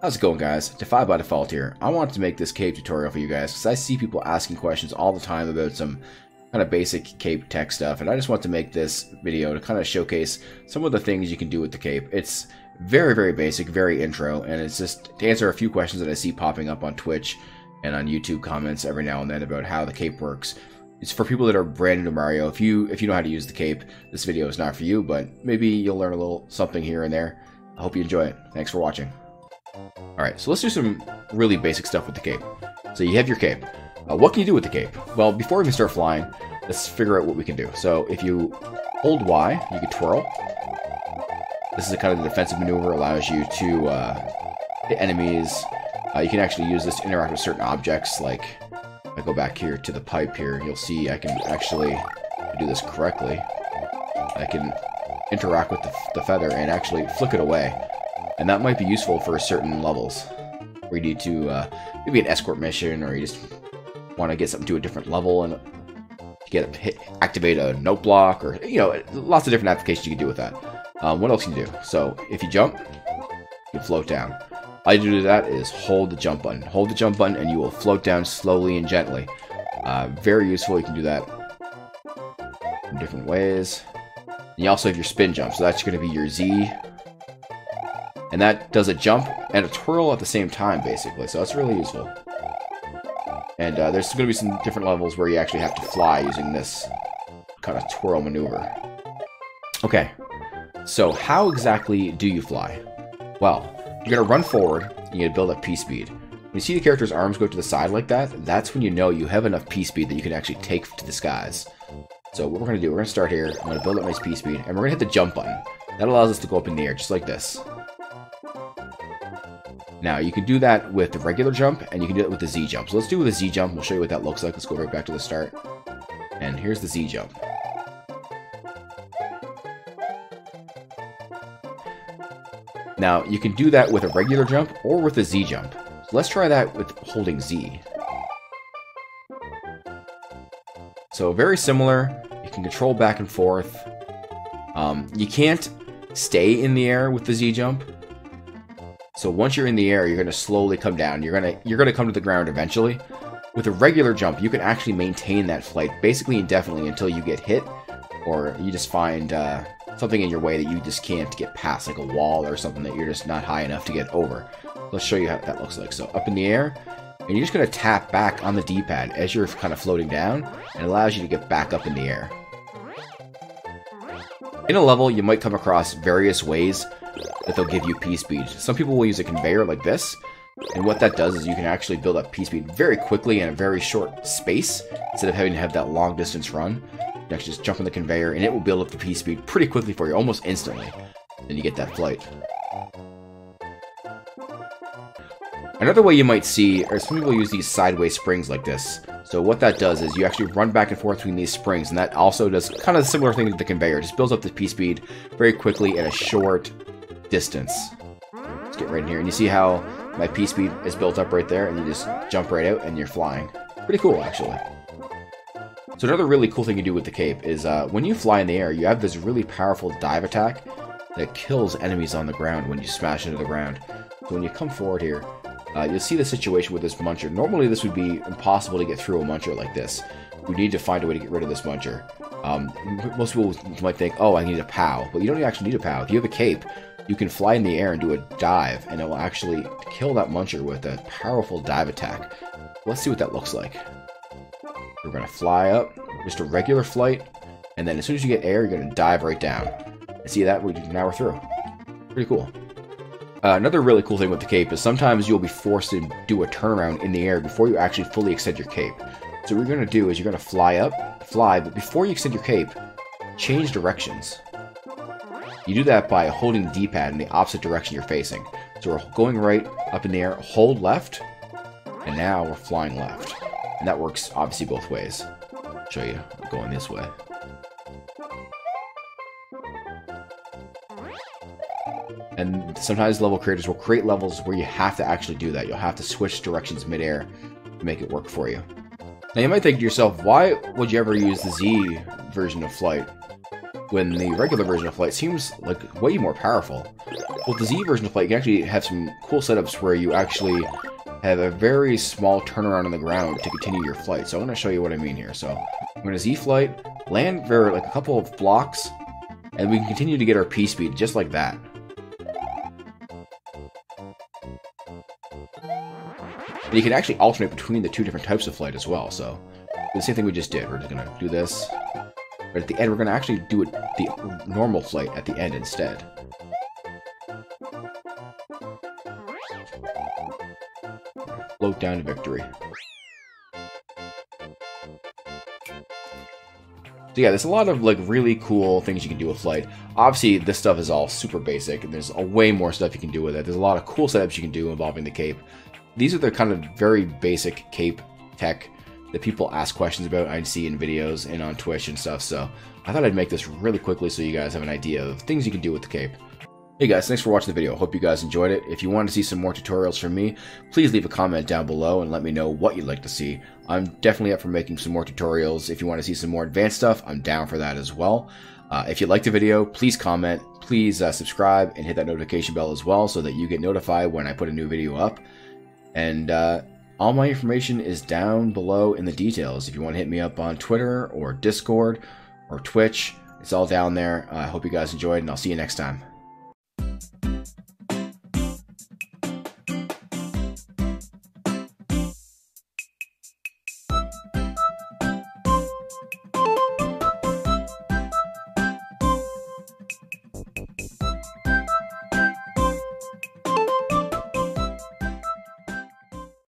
How's it going, guys? Defy by Default here. I wanted to make this cape tutorial for you guys because I see people asking questions all the time about some kind of basic cape tech stuff, and I just want to make this video to kind of showcase some of the things you can do with the cape. It's very, very basic, very intro, and it's just to answer a few questions that I see popping up on Twitch and on YouTube comments every now and then about how the cape works. It's for people that are brand new to Mario. If you know how to use the cape, this video is not for you, but maybe you'll learn a little something here and there. I hope you enjoy it. Thanks for watching. Alright, so let's do some really basic stuff with the cape. So you have your cape. What can you do with the cape? Well, before we can start flying, let's figure out what we can do. So if you hold Y, you can twirl. This is a kind of defensive maneuver, allows you to hit enemies. You can actually use this to interact with certain objects, like if I go back here to the pipe here, you'll see I can actually do this correctly. I can interact with the feather and actually flick it away. And that might be useful for certain levels, where you need to, maybe an escort mission, or you just want to get something to a different level and activate a note block, or, you know, lots of different applications you can do with that. What else can you do? So, if you jump, you float down. All you do to that is hold the jump button. Hold the jump button and you will float down slowly and gently. Very useful. You can do that in different ways. And you also have your spin jump, so that's going to be your Z. And that does a jump and a twirl at the same time, basically. So that's really useful. And there's going to be some different levels where you actually have to fly using this kind of twirl maneuver. Okay, so how exactly do you fly? Well, you're going to run forward, and you're going to build up P-speed. When you see the character's arms go to the side like that, that's when you know you have enough P-speed that you can actually take to the skies. So what we're going to do, we're going to start here, I'm going to build up nice P-speed, and we're going to hit the jump button. That allows us to go up in the air, just like this. Now, you can do that with the regular jump, and you can do it with the Z jump. So let's do with the Z jump. We'll show you what that looks like. Let's go right back to the start. And here's the Z jump. Now, you can do that with a regular jump or with a Z jump. So let's try that with holding Z. So very similar. You can control back and forth. You can't stay in the air with the Z jump. So once you're in the air, you're going to slowly come down. You're going to come to the ground eventually. With a regular jump, you can actually maintain that flight basically indefinitely until you get hit, or you just find something in your way that you just can't get past, like a wall or something that you're just not high enough to get over. Let's show you how that looks like. So up in the air, and you're just going to tap back on the D-pad as you're kind of floating down, and it allows you to get back up in the air. In a level, you might come across various ways that they'll give you P-speed. Some people will use a conveyor like this, and what that does is you can actually build up P-speed very quickly in a very short space, instead of having to have that long distance run. You can actually just jump on the conveyor, and it will build up the P-speed pretty quickly for you, almost instantly. Then you get that flight. Another way you might see, or some people use these sideways springs like this. So what that does is you actually run back and forth between these springs, and that also does kind of a similar thing to the conveyor. It just builds up the P-speed very quickly at a short distance. Let's get right in here, and you see how my P-speed is built up right there, and you just jump right out and you're flying. Pretty cool, actually. So another really cool thing you do with the cape is when you fly in the air, you have this really powerful dive attack that kills enemies on the ground when you smash into the ground. So when you come forward here, you'll see the situation with this muncher. Normally this would be impossible to get through a muncher like this. We need to find a way to get rid of this muncher. Most people might think, oh, I need a POW, but you don't actually need a POW. If you have a cape, you can fly in the air and do a dive, and it will actually kill that muncher with a powerful dive attack. Let's see what that looks like. We're going to fly up, just a regular flight, and then as soon as you get air, you're going to dive right down. See that? Now we're through. Pretty cool. Another really cool thing with the cape is sometimes you'll be forced to do a turnaround in the air before you actually fully extend your cape. So what you're going to do is you're going to fly up, but before you extend your cape, change directions. You do that by holding the D-pad in the opposite direction you're facing. So we're going right up in the air, hold left, and now we're flying left. And that works obviously both ways. I'll show you going this way. And sometimes level creators will create levels where you have to actually do that. You'll have to switch directions mid-air to make it work for you. Now you might think to yourself, why would you ever use the Z version of flight? when the regular version of Flight seems like way more powerful. With the Z version of Flight, you can actually have some cool setups where you actually have a very small turnaround on the ground to continue your flight. So I'm going to show you what I mean here. So I'm going to Z Flight, land for like a couple of blocks, and we can continue to get our P speed just like that. And you can actually alternate between the two different types of flight as well. So the same thing we just did. We're just going to do this. But at the end, we're going to actually do it the normal flight at the end instead. Float down to victory. So yeah, there's a lot of like really cool things you can do with Flight. Obviously, this stuff is all super basic, and there's a way more stuff you can do with it. There's a lot of cool setups you can do involving the cape. These are the kind of very basic cape tech that people ask questions about. I see in videos and on Twitch and stuff. So I thought I'd make this really quickly so you guys have an idea of things you can do with the cape. Hey guys, thanks for watching the video. Hope you guys enjoyed it. If you want to see some more tutorials from me, please leave a comment down below and let me know what you'd like to see. I'm definitely up for making some more tutorials. If you want to see some more advanced stuff, I'm down for that as well. If you liked the video, please comment, please subscribe, and hit that notification bell as well so that you get notified when I put a new video up. And all my information is down below in the details. If you want to hit me up on Twitter or Discord or Twitch, it's all down there. I hope you guys enjoyed, and I'll see you next time.